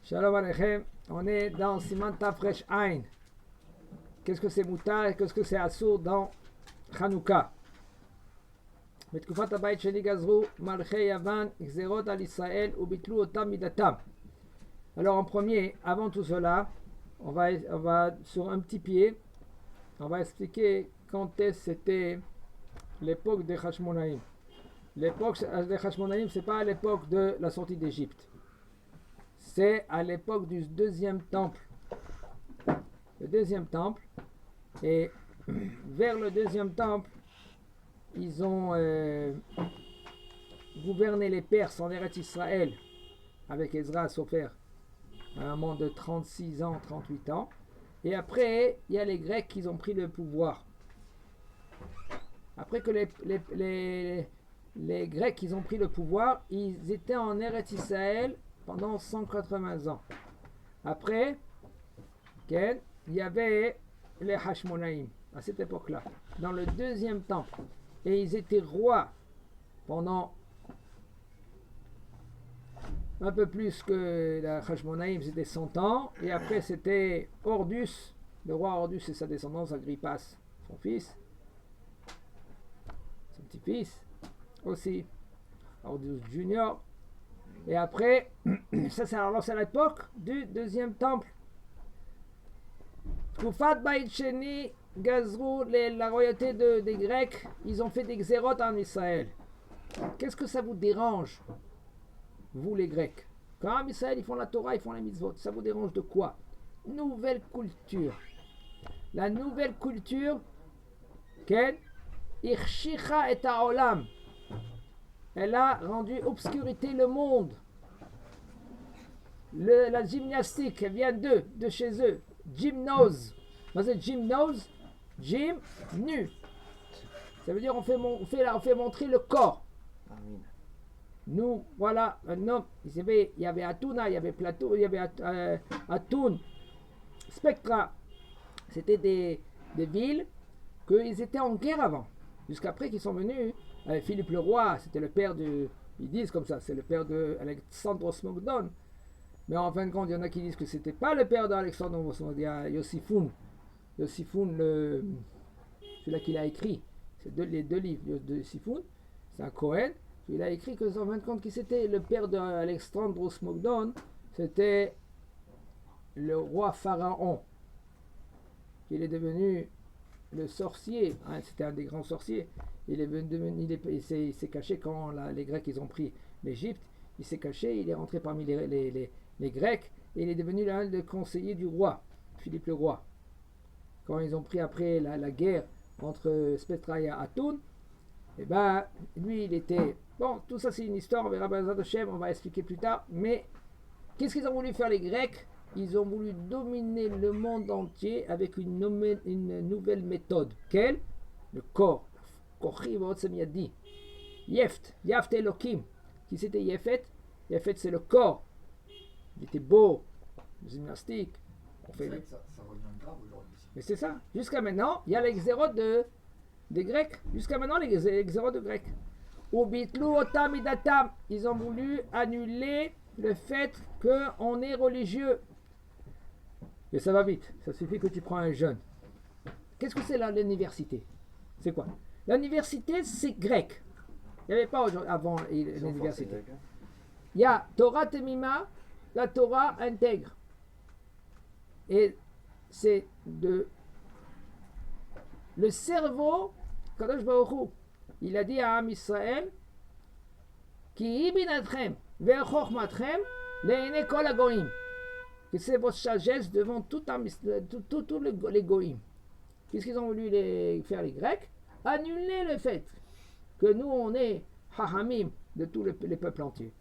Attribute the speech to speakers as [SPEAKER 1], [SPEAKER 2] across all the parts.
[SPEAKER 1] Shalom Aleichem, on est dans Siman Tafresh Ain. Qu'est-ce que c'est Moutar et qu'est-ce que c'est Assour dans Hanouka? בתקופת הבית שני גזרו מלכי יוון גזרות על ישראל וביטלו אותם מדתם. Alors en premier, avant tout cela, on va sur un petit pied, on va expliquer quand c'était l'époque des Hashmonaïm. L'époque des Hashmonaïm, c'est pas à l'époque de la sortie d'Égypte. C'est à l'époque du deuxième temple. Le deuxième temple. Et vers le deuxième temple, ils ont gouverné les Perses en Eretz Israël avec Ezra Sofer à un moment de 36 ans, 38 ans. Et après, il y a les Grecs qui ont pris le pouvoir. Après que les Grecs ils ont pris le pouvoir, ils étaient en Eretz Israël pendant 180 ans. Après, il y avait les Hashmonaïm à cette époque-là, dans le deuxième temple. Et ils étaient rois pendant un peu plus que la Hashmonaïm, c'était 100 ans. Et après, c'était Ordus, le roi Ordus et sa descendance, Agrippas, son fils, son petit-fils aussi, Ordus Junior. Et après, ça c'est à l'époque du deuxième temple. Tkoufat Bait Sheni Gazrou, la royauté des Grecs, ils ont fait des xérotes en Israël. Qu'est-ce que ça vous dérange, vous les Grecs? Quand en Israël ils font la Torah, ils font les mitzvot, ça vous dérange de quoi? Nouvelle culture. La nouvelle culture, quelle? Irshicha et Haolam. Elle a rendu obscurité le monde. La gymnastique, elle vient de chez eux. Gymnose. C'est gymnose, gym, nu. Ça veut dire on fait montrer le corps.
[SPEAKER 2] Amen.
[SPEAKER 1] Nous, voilà, un homme. Il y avait Atuna, il y avait Plateau, il y avait Atoun, Spectra. C'était des villes qu'ils étaient en guerre avant. Jusqu'après qu'ils sont venus. Philippe le roi, c'était le père de. Ils disent comme ça, c'est le père d'Alexandros Mogdon. Mais en fin de compte, il y en a qui disent que c'était pas le père d'Alexandros Mogdon, il y a Yossifoun. Yossifoun, celui-là qu'il a écrit, c'est les deux livres de Yossifoun, c'est un Cohen. Il a écrit que en fin de compte, qui c'était le père d'Alexandros Mogdon, c'était le roi Pharaon. Il est devenu le sorcier, hein, c'était un des grands sorciers. Il s'est caché quand les Grecs ils ont pris l'Égypte. Il s'est caché, il est rentré parmi les Grecs et il est devenu l'un des conseillers du roi, Philippe le roi. Quand ils ont pris après la guerre entre Spectra et Atoun, et ben lui il était. Bon, tout ça c'est une histoire, on verra Bezrat Hashem, on va expliquer plus tard. Mais qu'est-ce qu'ils ont voulu faire les Grecs? Ils ont voulu dominer le monde entier avec une nouvelle méthode. Quelle? Le corps. Yaft Elohim. Qui c'était Yefet? Yefet c'est le corps. Il était beau, gymnastique.
[SPEAKER 2] C'est vrai que ça revient grave aujourd'hui.
[SPEAKER 1] Mais c'est ça. Jusqu'à maintenant, il y a les xérotes des Grecs. Jusqu'à maintenant, les xérotes de Grecs. Ubitlu otam idatam. Ils ont voulu annuler le fait qu'on est religieux. Et ça va vite. Ça suffit que tu prends un jeune. Qu'est-ce que c'est l'université? C'est quoi? L'université, c'est grec. Il n'y avait pas avant l'université. Il y a Torah Temima, la Torah intègre. Et c'est le cerveau, Kadosh Baruch Hu, il a dit à Am Israël, Ki ibinatrem ve'chochmatrem le'ene kol hagoyim, que c'est votre sagesse devant tout les goïm. Qu'est-ce qu'ils ont voulu faire les Grecs? Annuler le fait que nous on est hachamim de tous les peuples entiers.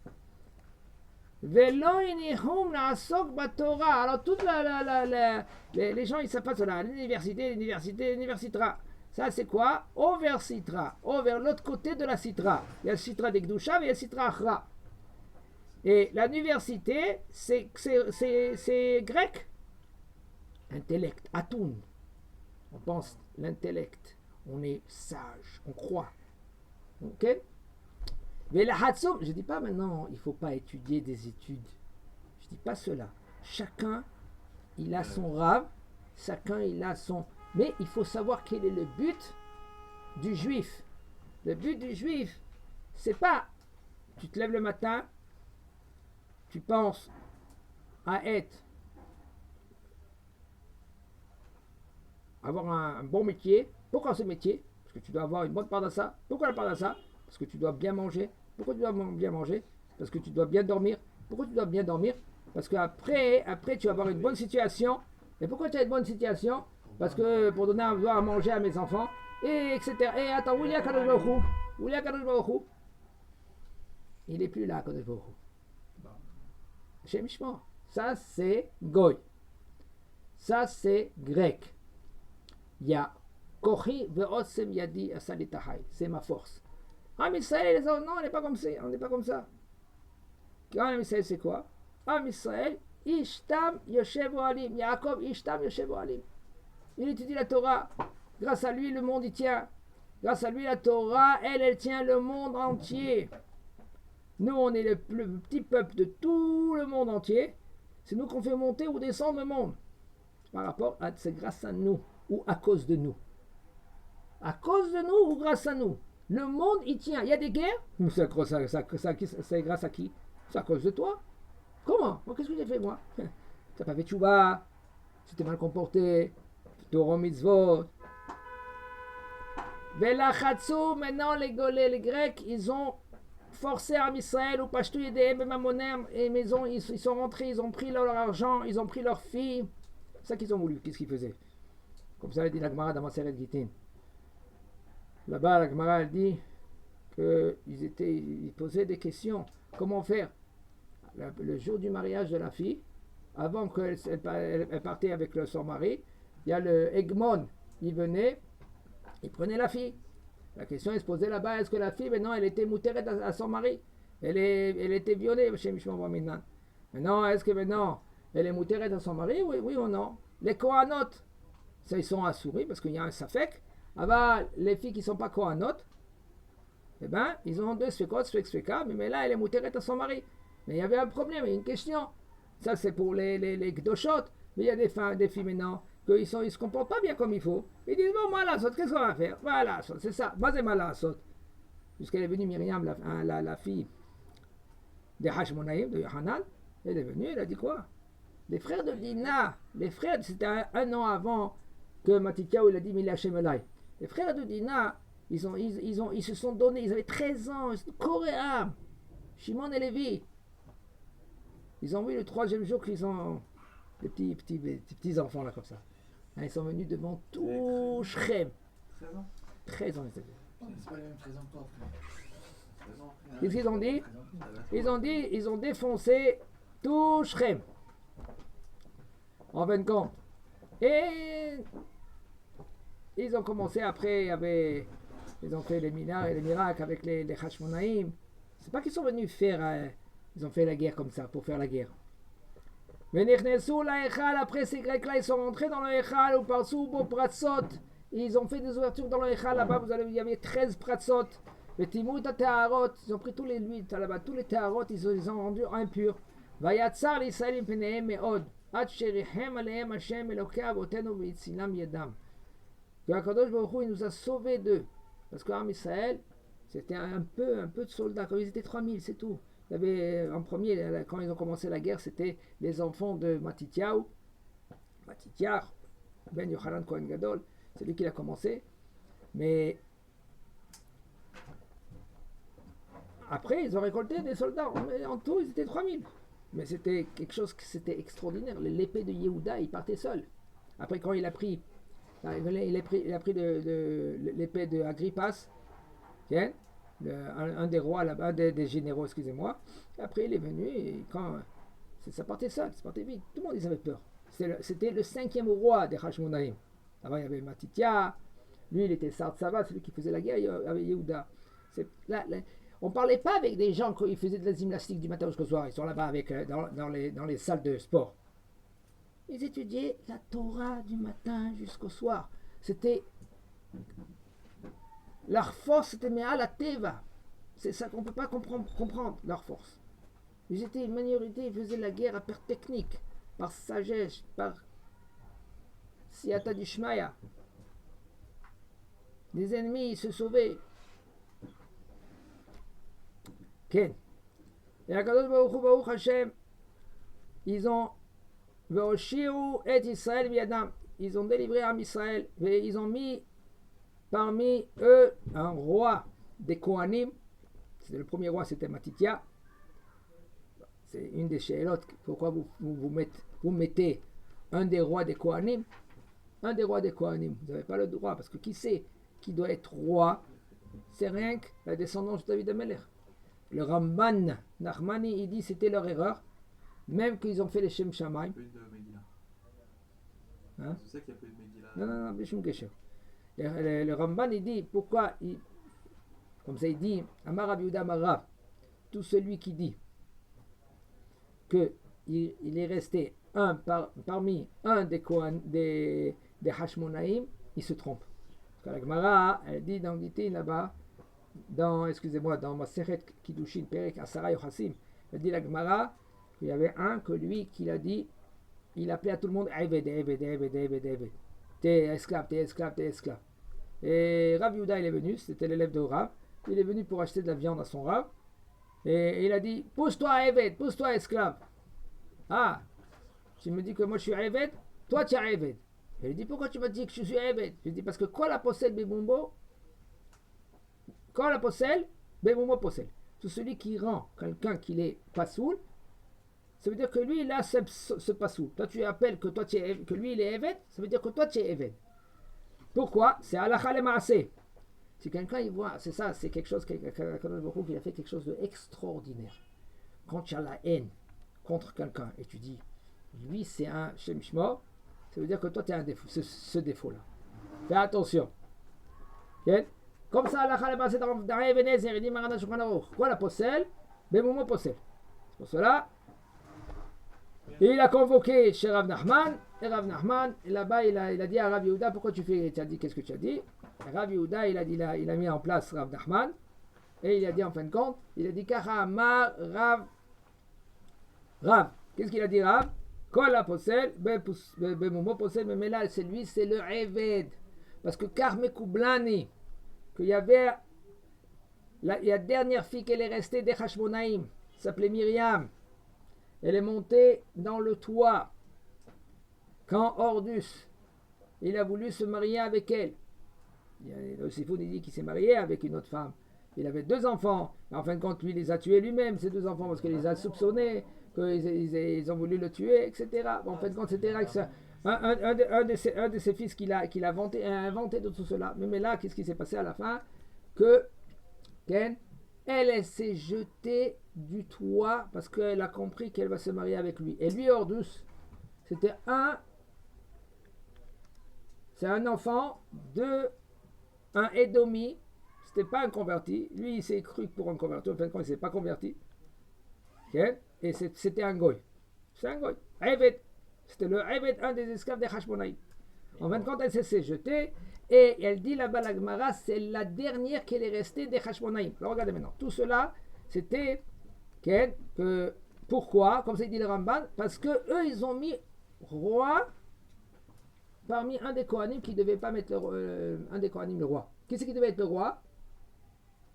[SPEAKER 1] Velo inihum na'asok batorah. Alors toutes les gens ils savent pas cela. L'universitra. Ça c'est quoi? Over Sitra. Over l'autre côté de la Sitra. Il y a le Sitra des Gdusha et il y a le Sitra Achra. Et l'université c'est grec. Intellect. Atun. On pense l'intellect. On est sage. On croit. Ok? Mais la Hatsoum, je ne dis pas maintenant, il ne faut pas étudier des études. Je dis pas cela. Chacun, il a son rave, chacun, il a son... Mais il faut savoir quel est le but du juif. Le but du juif, c'est pas, tu te lèves le matin, tu penses à avoir un bon métier. Pourquoi ce métier? Parce que tu dois avoir une bonne part de ça. Pourquoi la part de ça? Parce que tu dois bien manger. Pourquoi tu dois bien manger? Parce que tu dois bien dormir. Pourquoi tu dois bien dormir? Parce qu'après, tu vas avoir une bonne situation. Et pourquoi tu as une bonne situation? Parce que pour donner à manger à mes enfants, et etc. Et attends, où il y a Kadosh Baruch Hu? Où il y a Kadosh Baruch Hu? Il n'est plus là, Kadosh Baruch Hu. Shem Shmo. Ça, c'est Goy. Ça, c'est grec. Il y a Kochi ve'otsem yadi asalitahay. C'est ma force. Ah, mais Israël, non, on n'est pas comme ça. On n'est pas comme ça. Quand Israël, c'est quoi? Ah, Israël, Ishtam Yoshev Ohalim. Yaakov, Ishtam Yoshev Ohalim. Il étudie la Torah. Grâce à lui, le monde y tient. Grâce à lui, la Torah, elle tient le monde entier. Nous, on est le plus petit peuple de tout le monde entier. C'est nous qu'on fait monter ou descendre le monde. Par rapport à, c'est grâce à nous ou à cause de nous. À cause de nous ou grâce à nous. Le monde y tient. Il y a des guerres. C'est grâce à qui? C'est à cause de toi. Comment? Qu'est-ce que j'ai fait moi? Tu n'as pas fait tchouba. Tu t'es mal comporté. Torah mitzvot. Velachatsu, maintenant les Grecs, ils ont forcé Am Israël ou Pashtu Yedehem Bemamonem, et ils sont rentrés, ils ont pris leur argent, ils ont pris leurs filles. C'est ça qu'ils ont voulu. Qu'est-ce qu'ils faisaient? Comme ça, elle dit la Gemara dans Maseret Gittin. Là-bas, la Gemara elle dit qu'ils posaient des questions. Comment faire? Le jour du mariage de la fille, avant qu'elle partait avec son mari, il y a le Egmon, il venait, il prenait la fille. La question est se posait là-bas, est-ce que la fille, maintenant, elle était moutérette à son mari? Elle était violée chez Mishmor Baminan. Maintenant, est-ce que maintenant, elle est moutérette à son mari? Oui ou non? Les Kohanot, ça, ils sont assourés parce qu'il y a un safek. Ah les filles qui ne sont pas Kohanot, eh ben, ils ont deux sfekot, sfeka, mais là, elle est moutérette à son mari. Mais il y avait un problème, il y a une question. Ça, c'est pour les gdoshot. Mais il y a des filles maintenant qu'ils ne se comportent pas bien comme il faut. Ils disent, bon, malasot, qu'est-ce qu'on va faire? Voilà, c'est ça. Basé malasot. Jusqu'elle est venue, Myriam, la fille de Hashmonaïm, de Yohanan. Elle est venue, elle a dit quoi? Les frères de Dina, les frères, c'était un an avant que Matityahu, il a dit, Mila Shemelai. Les frères de Dina, ils se sont donnés, ils avaient 13 ans, coréens, Shimon et Lévi. Ils ont vu le troisième jour qu'ils ont des petits enfants là comme ça. Ils sont venus devant tout Shrem.
[SPEAKER 2] 13 ans
[SPEAKER 1] 13 ans, ils étaient.
[SPEAKER 2] C'est pas les mêmes 13 ans que toi. 13 ans.
[SPEAKER 1] Qu'est-ce qu'ils ont dit? Ils ont défoncé tout Shrem. En fin de compte. Et ils ont commencé après, ils ont fait les miracles avec les Hashmonaïm. C'est pas qu'ils sont venus faire, ils ont fait la guerre comme ça, pour faire la guerre. Après ces Grecs-là, ils sont rentrés dans le Echal, ou par Soubo Pratsot. Ils ont fait des ouvertures dans le Echal, là-bas, il y avait 13 Pratsot. Les Timut Teharot, ils ont pris tous les l'huile, là-bas, tous les Teharot, ils ont rendu impurs. Vayatsar l'Israël Penehem Meod. Ad Sherihem Alehem Hashem Elokei Avotenu Veitzilam Yedam. Que Akadosh Baruch Hu, il nous a sauvés d'eux. Parce qu'Am Israël, c'était un peu de soldats. Quand ils étaient 3000, c'est tout. Il y avait, en premier, quand ils ont commencé la guerre, c'était les enfants de Matityahu. Matityahu, Ben Yochanan Kohen Gadol, c'est lui qui l'a commencé. Mais après, ils ont récolté des soldats. En tout, ils étaient 3000. Mais c'était quelque chose qui c'était extraordinaire. L'épée de Yehuda, il partait seul. Après, quand il a pris l'épée de Agrippas, tiens, un des rois là-bas, des généraux, excusez-moi. Après, il est venu et quand ça partait seul, ça partait vite. Tout le monde, ils avaient peur. C'était le 5e roi des Hashmonaïm. Avant, il y avait Matityahu. Lui, il était Sartsava, celui qui faisait la guerre avec Yehuda. On ne parlait pas avec des gens qui faisaient de la gymnastique du matin jusqu'au soir. Ils sont là-bas dans les salles de sport. Ils étudiaient la Torah du matin jusqu'au soir. C'était leur force, c'était Me'al Teva. C'est ça qu'on ne peut pas comprendre, leur force. Ils étaient une minorité, ils faisaient la guerre à perte technique, par sagesse, par siyata d'Ishmaïa. Les ennemis, ils se sauvaient. Ken. Et Akadosh Baruch Hu, Baruch Hashem, ils ont Ve'oshiru et Israël biadam. Ils ont délivré Am Israël. Et ils ont mis parmi eux un roi des Kohanim. Le premier roi, c'était Matithia. C'est une des chélotes. Pourquoi vous mettez un des rois des Kohanim? Un des rois des Kohanim. Vous n'avez pas le droit. Parce que qui sait qui doit être roi? C'est rien que la descendance de David Ameler. Le Ramban Nachmani, il dit c'était leur erreur. Même qu'ils ont fait les Shem Shamaim. Hein?
[SPEAKER 2] C'est ça qu'il y a peu de Megillah.
[SPEAKER 1] Non, Bishum Kesher. Le Ramban, il dit pourquoi, comme ça il dit, Amar Rabbi Yehuda Amar Rav, tout celui qui dit que il est resté parmi un des Hashmonaïm, il se trompe. Parce que la Gemara, elle dit dans Gitin là-bas, dans Masechet Kiddushin Perek Asara Yochassim, elle dit la Gemara qu'il y avait un que lui qui l'a dit, il appelait à tout le monde Eved. T'es esclave. Et Rav Yehuda, il est venu, c'était l'élève de Rav, il est venu pour acheter de la viande à son Rav, et il a dit pousse-toi Eved, pousse-toi esclave. Ah, tu me dis que moi je suis Eved, toi tu es Eved. Il lui dit pourquoi tu m'as dit que je suis Eved? Je lui dis parce que quand la possède Bebumbo, Bebumbo possède. Tout celui qui rend quelqu'un qui n'est pas soul, ça veut dire que lui il a ce pasoul. Toi tu appelles que lui il est Eved, ça veut dire que toi tu es Eved. Pourquoi? C'est Halakha le Maaseh. Si quelqu'un il voit, c'est ça, c'est quelque chose qu'il a fait quelque chose d'extraordinaire. Quand tu as la haine contre quelqu'un et tu dis lui c'est un Shem Shmo, ça veut dire que toi tu as un défaut, ce défaut-là. Fais attention. Okay? Comme ça, Halakha le Maaseh dans Ebenezer, il dit Marana Shulchan Aruch. Quoi la possède? Bemomo possède. C'est pour cela. Et il a convoqué chez Rav Nachman, et Rav Nachman, et là-bas il a dit à Rav Yehuda, pourquoi tu as dit, qu'est-ce que tu as dit? Et Rav Yehuda, il a mis en place Rav Nachman, et il a dit en fin de compte, il a dit Kacha Amar Rav, qu'est-ce qu'il a dit Rav? Kol la possède, Bemomo possède, mais là c'est lui, c'est le Eved, parce que Karmekou Blani, qu'il y avait, la dernière fille qu'elle est restée des Hashmonaïm, s'appelait Myriam. Elle est montée dans le toit quand Ordus il a voulu se marier avec elle. Le Sifoun dit qu'il s'est marié avec une autre femme. Il avait 2 enfants. En fin de compte, lui, il les a tués lui-même, ces 2 enfants, parce qu'il les a soupçonnés, qu'ils ont voulu le tuer, etc. Bon, en fin de compte, c'était un de ses fils qu'il a inventé de tout cela. Mais là, qu'est-ce qui s'est passé à la fin? Que Ken, elle s'est jetée du toit parce qu'elle a compris qu'elle va se marier avec lui. Et lui, Ordus, c'est un enfant de un Édomi. C'était pas un converti. Lui, il s'est cru pour un converti. En fin de compte, il s'est pas converti. Okay? Et c'était un goy. C'est un goy. Eved. C'était le Eved, un des esclaves des Hashmonaïm. En fin de compte, elle s'est jetée. Et elle dit là-bas, la Gemara, c'est la dernière qu'elle est restée des Hashmonaïm. Alors regardez maintenant. Tout cela, c'était que pourquoi, comme ça dit le Ramban, parce que eux, ils ont mis roi parmi un des Kohanim qui ne devait pas mettre un des Kohanim le roi. Qui c'est qui devait être le roi?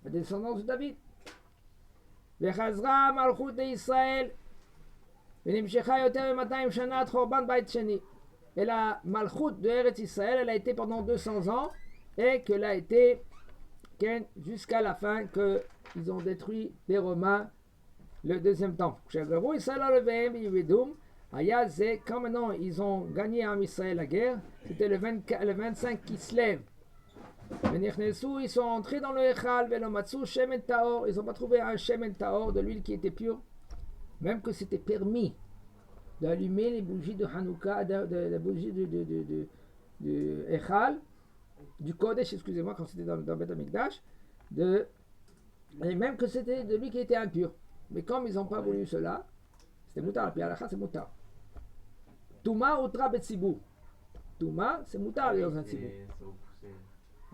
[SPEAKER 1] La descendance de David. Vechazra malchut de Israël. Venimshecha yoter 200 shana chorban bait sheni. Et la malchut de Eretz Israël, elle a été pendant 200 ans et qu'elle a été jusqu'à la fin qu'ils ont détruit les Romains le deuxième temps. Quand maintenant ils ont gagné en Israël la guerre, c'était le 25 qui se lève. Ils sont entrés dans le Echal, ils n'ont pas trouvé un Shemen Taor, de l'huile qui était pure, même que c'était permis d'allumer les bougies de Hanouka, les bougies du Echal, du Kodesh, excusez-moi, quand c'était dans Beth Amikdash, et même que c'était de lui qui était impur. Mais comme ils n'ont pas voulu cela, c'était Moutar, la Pialacha c'est Moutar. Touma Outra Betsibou. Touma, c'est Moutar dans un Tsibou.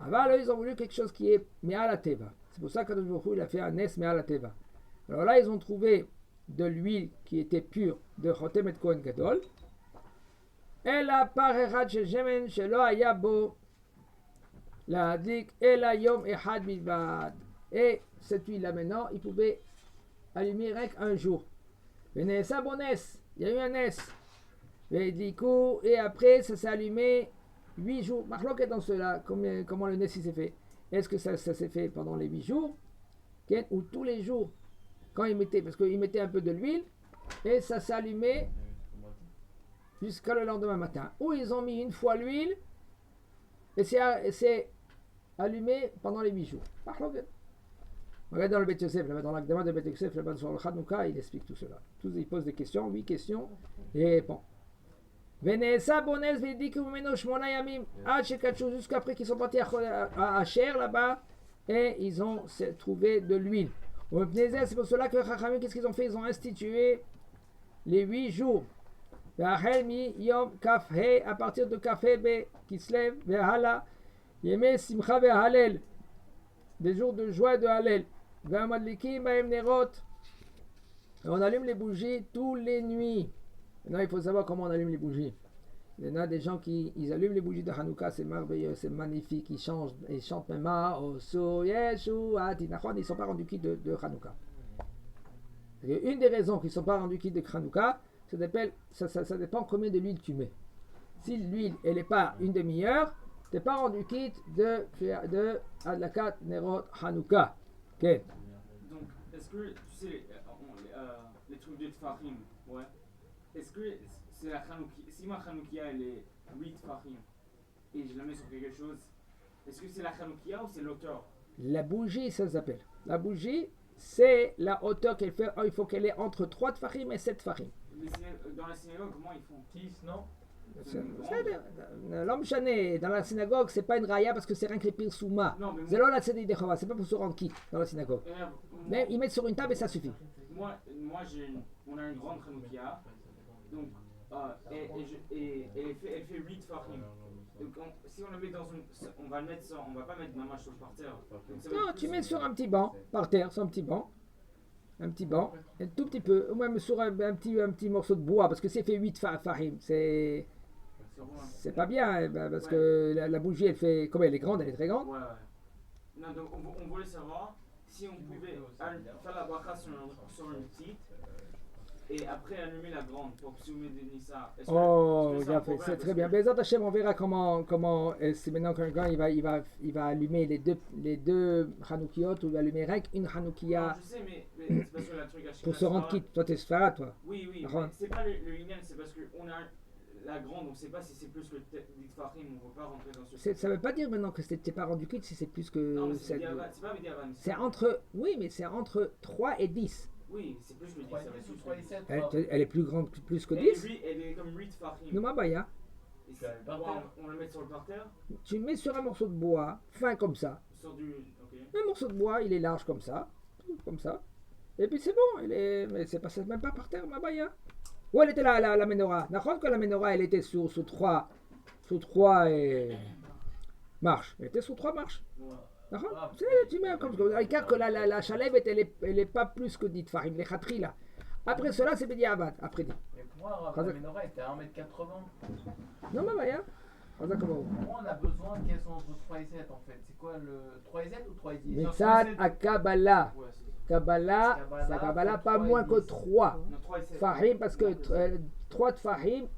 [SPEAKER 1] Avant, ils ont voulu quelque chose qui est Me'al Teva. C'est pour ça qu'Akadosh Baruch Hu, il a fait un Nes Me'al Teva. Alors là, ils ont trouvé de l'huile qui était pure de Chotem et Kohen Gadol. Ela par echad shel shemen shelo haya bo להדליק אלא יום אחד בלבד. Et cette huile-là maintenant, il pouvait allumer rien qu'un jour. ונעשה בו נס, il y a eu un ness. והדליקו, et après ça s'est allumé 8 jours. Marloquet dans cela, comment le ness il s'est fait. Est-ce que ça s'est fait pendant les 8 jours ou tous les jours quand il mettait, parce qu'il mettait un peu de l'huile et ça s'est allumé jusqu'à le lendemain matin. Ou ils ont mis une fois l'huile et c'est allumé pendant les 8 jours. Regarde dans le Bet Yosef, dans l'Akdama de Bet Yosef, là-bas sur le Hanouka, il explique tout cela. Tous ils posent des questions, 8 questions, et bon. Venesa Bones Vediku Meno Shmona Yamim, Hachekachou, jusqu'après qu'ils sont partis à Asher là-bas, et ils ont trouvé de l'huile. C'est pour cela que Chachamim, qu'est-ce qu'ils ont fait? Ils ont institué les 8 jours. Yom Kafhe, à partir de Kafhe Be, qui se lève, Vehala, Yeme Simcha Vehalel, des jours de joie et de Halel. Ve'amadlikim Baem Nerot, on allume les bougies tous les nuits. Maintenant, il faut savoir comment on allume les bougies. Il y en a des gens qui allument les bougies de Hanouka, c'est merveilleux, c'est magnifique, ils chantent même Oso Yeshua Tinachon, ils ne sont pas rendus quittes de Hanouka. Une des raisons qu'ils ne sont pas rendus quittes de Hanouka, ça dépend combien de l'huile tu mets. Si l'huile elle n'est pas une demi-heure, tu n'es pas rendu quitte de Adlakat Nerot Hanouka. Okay.
[SPEAKER 3] Donc, est-ce que tu sais les trucs de Tfahim, ouais. Est-ce que c'est la Hanoukia, si ma Hanoukia elle est 8 Tfahim et je la mets sur quelque chose, est-ce que c'est la Hanoukia ou c'est l'auteur?
[SPEAKER 1] La bougie, ça s'appelle. La bougie, c'est la hauteur qu'elle fait. Il faut qu'elle ait entre 3 Tfahim et 7 Tfahim.
[SPEAKER 3] Dans la synagogue, comment ils font?
[SPEAKER 2] 10, non?
[SPEAKER 1] L'homme chané dans la synagogue, c'est pas une raya parce que c'est rien que les pires souma. C'est là c'est pas pour se rendre quitte dans la synagogue. Mais ils mettent sur une table et ça suffit.
[SPEAKER 3] Moi on a une grande Hanoukia, donc elle fait 8 Fahim. Donc si on le met dans on va le mettre on va pas mettre ma mâche par terre.
[SPEAKER 1] Non, tu mets sur un petit banc, par terre, sur un petit banc. Un petit banc, un tout petit peu, ou même sur un petit morceau de bois, parce que c'est fait 8 Fahim, c'est pas bien, parce que la bougie, elle fait, comme elle est grande, elle est très grande.
[SPEAKER 3] Ouais. Non, donc on voulait savoir si on pouvait faire la bracha sur une petite, et après allumer la grande, pour soumettre des Nissa.
[SPEAKER 1] Oh, bien fait, c'est très bien. Bezat Hashem, on verra comment c'est maintenant qu'un gars, il va allumer les deux Hanoukiot, ou il va allumer rien qu'une Hanoukia.
[SPEAKER 3] Je sais, mais c'est parce que la truc à
[SPEAKER 1] pour se rendre quitte. Toi, t'es Sfara, toi.
[SPEAKER 3] Oui, mais c'est pas le Inyan, c'est parce qu'on a la grande, on sait pas si c'est plus que l'Itfahim, on ne peut pas rentrer dans ce.
[SPEAKER 1] Ça veut pas dire maintenant que t'es pas rendu quitte si c'est plus que.
[SPEAKER 3] Non, c'est pas Bediavan.
[SPEAKER 1] C'est entre. Oui, mais c'est entre 3 et 10.
[SPEAKER 3] Oui, c'est plus que 10. Ça va être
[SPEAKER 2] 3 et 7.
[SPEAKER 1] Elle est plus grande, plus que 10.
[SPEAKER 3] Elle est comme 8 Fahim.
[SPEAKER 1] Non, Baya.
[SPEAKER 3] On le met sur le parterre. Tu
[SPEAKER 1] mets sur un morceau de bois, fin comme ça.
[SPEAKER 3] Sur du. Ok.
[SPEAKER 1] Un morceau de bois, il est large comme ça. Et puis c'est bon, mais c'est pas même pas par terre, Baya. Où elle était la menorah? D'accord que la menorah, elle était sous 3 marches. Elle était sous 3 marches. D'accord? Tu mets comme ça. Car que la chalève, elle est pas plus que dit Farim, les khatri là. Après cela, c'est Bediavad. Après dit.
[SPEAKER 2] Et pour moi, la menorah était à 1m80.
[SPEAKER 1] Non, Baya.
[SPEAKER 2] Moi, on a besoin qu'elles sont entre 3 et 7 en fait. C'est quoi le 3 et 7 ou 3 et 10?
[SPEAKER 1] Mitzad à Kabbalah. Kabbalah, pas moins que 3 Fahim, parce que 3 Fahim,